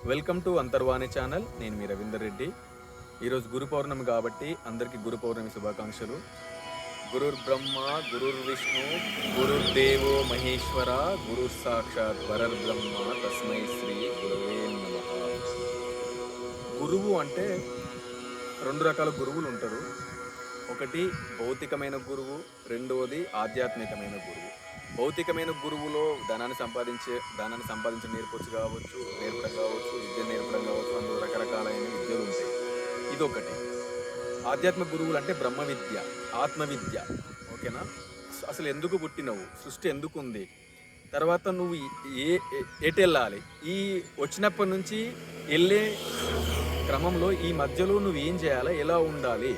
Welcome to అంతర్వాణి channel. నేను మీ రవీందర్ రెడ్డి. ఈరోజు గురు పౌర్ణమి కాబట్టి అందరికీ గురు పౌర్ణమి శుభాకాంక్షలు. గురుర్ బ్రహ్మ, గురుర్ విష్ణు, గురుర్ దేవో మహేశ్వర, గురుర్ సాక్షాత్ పరర్ బ్రహ్మ, తస్మై శ్రీ గురవే నమః. గురువు అంటే రెండు రకాల గురువులు ఉంటారు. ఒకటి భౌతికమైన గురువు, రెండవది ఆధ్యాత్మికమైన గురువు. భౌతికమైన గురువులో ధనాన్ని సంపాదించి నేర్పడం కావచ్చు, విద్య నేర్పడం కావచ్చు, అందులో రకరకాలైన విద్యలు ఉంటాయి. ఇదొకటి. ఆధ్యాత్మిక గురువులు అంటే బ్రహ్మ విద్య, ఆత్మ విద్య. ఓకేనా? అసలు ఎందుకు పుట్టినవు, సృష్టి ఎందుకు ఉంది, తర్వాత నువ్వు ఎటు వెళ్ళాలి, ఈ వచ్చినప్పటి నుంచి వెళ్ళే క్రమంలో ఈ మధ్యలో నువ్వు ఏం చేయాలి, ఎలా ఉండాలి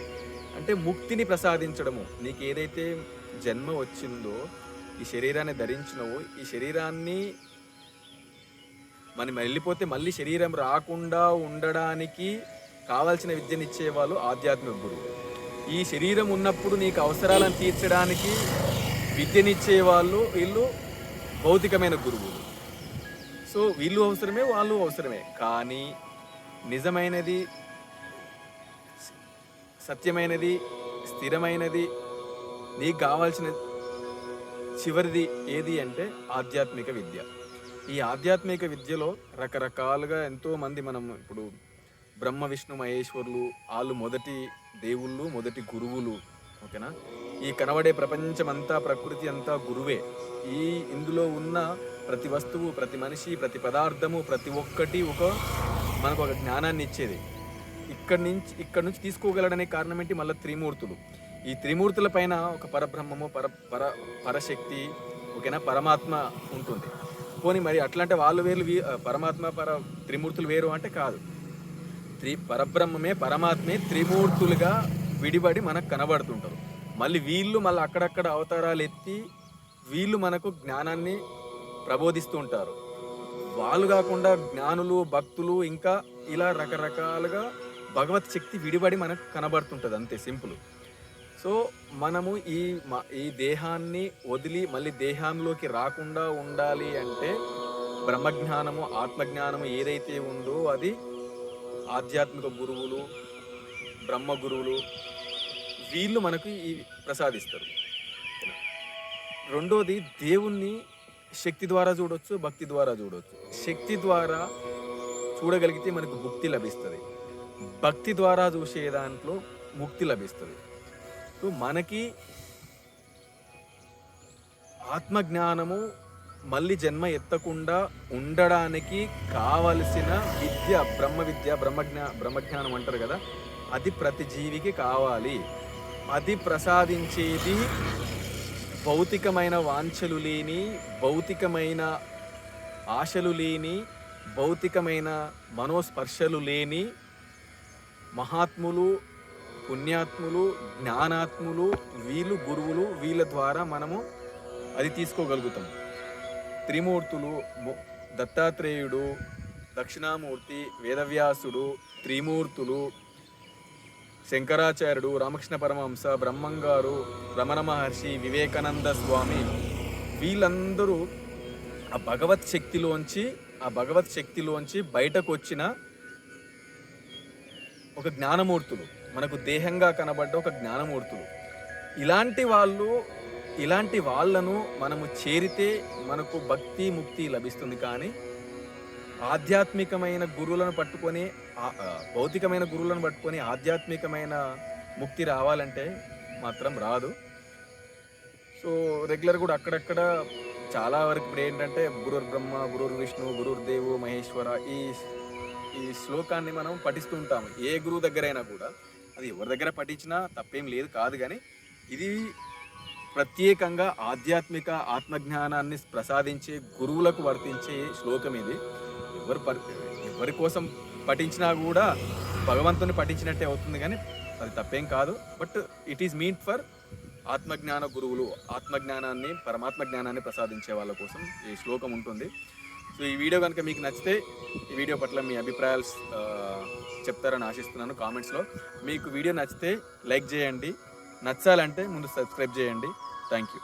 అంటే ముక్తిని ప్రసాదించడము. నీకు ఏదైతే జన్మ వచ్చిందో, ఈ శరీరాన్ని ధరించినవు, ఈ శరీరాన్ని మనం వెళ్ళిపోతే మళ్ళీ శరీరం రాకుండా ఉండడానికి కావాల్సిన విద్యనిచ్చేవాళ్ళు ఆధ్యాత్మిక గురువు. ఈ శరీరం ఉన్నప్పుడు నీకు అవసరాలను తీర్చడానికి విద్యనిచ్చేవాళ్ళు వీళ్ళు భౌతికమైన గురువులు. సో వీళ్ళు అవసరమే, వాళ్ళు అవసరమే. కానీ నిజమైనది, సత్యమైనది, స్థిరమైనది, నీకు కావాల్సిన చివరిది ఏది అంటే ఆధ్యాత్మిక విద్య. ఈ ఆధ్యాత్మిక విద్యలో రకరకాలుగా ఎంతోమంది, మనం ఇప్పుడు బ్రహ్మ విష్ణు మహేశ్వరులు, వాళ్ళు మొదటి దేవుళ్ళు, మొదటి గురువులు. ఓకేనా? ఈ కనబడే ప్రపంచమంతా, ప్రకృతి అంతా గురువే. ఇందులో ఉన్న ప్రతి వస్తువు, ప్రతి మనిషి, ప్రతి పదార్థము, ప్రతి ఒక్కటి మనకు ఒక జ్ఞానాన్ని ఇచ్చేది. ఇక్కడ నుంచి తీసుకోగలడనే కారణం ఏంటి? మళ్ళీ త్రిమూర్తులు. ఈ త్రిమూర్తుల పైన ఒక పరబ్రహ్మము, పరశక్తి, ఓకేనా, పరమాత్మ ఉంటుంది. పోనీ మరి అట్లాంటి వాళ్ళు వేరు, పరమాత్మ త్రిమూర్తులు వేరు అంటే కాదు. పరబ్రహ్మమే, పరమాత్మే త్రిమూర్తులుగా విడిబడి మనకు కనబడుతుంటారు. మళ్ళీ మళ్ళీ అక్కడక్కడ అవతారాలు ఎత్తి వీళ్ళు మనకు జ్ఞానాన్ని ప్రబోధిస్తూ ఉంటారు. వాళ్ళు కాకుండా జ్ఞానులు, భక్తులు, ఇంకా ఇలా రకరకాలుగా భగవత్ శక్తి విడిబడి మనకు కనబడుతుంటుంది. అంతే, సింపుల్. సో మనము ఈ దేహాన్ని వదిలి మళ్ళీ దేహంలోకి రాకుండా ఉండాలి అంటే బ్రహ్మజ్ఞానము, ఆత్మజ్ఞానము ఏదైతే ఉందో అది ఆధ్యాత్మిక గురువులు, బ్రహ్మ గురువులు, వీళ్ళు మనకు ప్రసాదిస్తారు. రెండోది, దేవుణ్ణి శక్తి ద్వారా చూడవచ్చు, భక్తి ద్వారా చూడవచ్చు. శక్తి ద్వారా చూడగలిగితే మనకు ముక్తి లభిస్తుంది, భక్తి ద్వారా చూసే దాంట్లో ముక్తి లభిస్తుంది. సో మనకి ఆత్మజ్ఞానము, మళ్ళీ జన్మ ఎత్తకుండా ఉండడానికి కావలసిన విద్య, బ్రహ్మజ్ఞానం అంటారు కదా, అది ప్రతి జీవికి కావాలి. అది ప్రసాదించేది భౌతికమైన వాంఛలు లేని, భౌతికమైన ఆశలు లేని, భౌతికమైన మనోస్పర్శలు లేని మహాత్ములు, పుణ్యాత్ములు, జ్ఞానాత్ములు, వీళ్ళు గురువులు. వీళ్ళ ద్వారా మనము అది తీసుకోగలుగుతాం. త్రిమూర్తులు, దత్తాత్రేయుడు, దక్షిణామూర్తి, వేదవ్యాసుడు, త్రిమూర్తులు, శంకరాచార్యుడు, రామకృష్ణ పరమహంస, బ్రహ్మంగారు, రమణ మహర్షి, వివేకానంద స్వామి, వీళ్ళందరూ ఆ భగవత్ శక్తిలోంచి బయటకు వచ్చిన ఒక జ్ఞానమూర్తులు, మనకు దేహంగా కనబడ్డ ఒక జ్ఞానమూర్తులు. ఇలాంటి వాళ్ళను మనము చేరితే మనకు భక్తి, ముక్తి లభిస్తుంది. కానీ ఆధ్యాత్మికమైన గురువులను పట్టుకొని, భౌతికమైన గురువులను పట్టుకొని ఆధ్యాత్మికమైన ముక్తి రావాలంటే మాత్రం రాదు. సో రెగ్యులర్ కూడా అక్కడక్కడ చాలా వరకు ఇప్పుడు ఏంటంటే గురుర్ బ్రహ్మ, గురుర్ విష్ణు, గురుర్ దేవో మహేశ్వర, ఈ శ్లోకాన్ని మనం పఠిస్తూ ఉంటాము. ఏ గురువు దగ్గరైనా కూడా, అది ఎవరి దగ్గర పఠించినా తప్పేం లేదు కాదు. కానీ ఇది ప్రత్యేకంగా ఆధ్యాత్మిక ఆత్మజ్ఞానాన్ని ప్రసాదించే గురువులకు వర్తించే శ్లోకం ఇది. ఎవరి కోసం పఠించినా కూడా భగవంతుని పఠించినట్టే అవుతుంది, కానీ అది తప్పేం కాదు. But it is mean for ఆత్మజ్ఞాన గురువులు, ఆత్మజ్ఞానాన్ని, పరమాత్మ జ్ఞానాన్ని ప్రసాదించే వాళ్ళ కోసం ఈ శ్లోకం ఉంటుంది. సో ఈ వీడియో కనుక మీకు నచ్చితే, ఈ వీడియో పట్ల మీ అభిప్రాయాలు చెప్తారని ఆశిస్తున్నాను కామెంట్స్లో. మీకు వీడియో నచ్చితే లైక్ చేయండి, నచ్చాలంటే ముందు సబ్స్క్రైబ్ చేయండి. Thank you.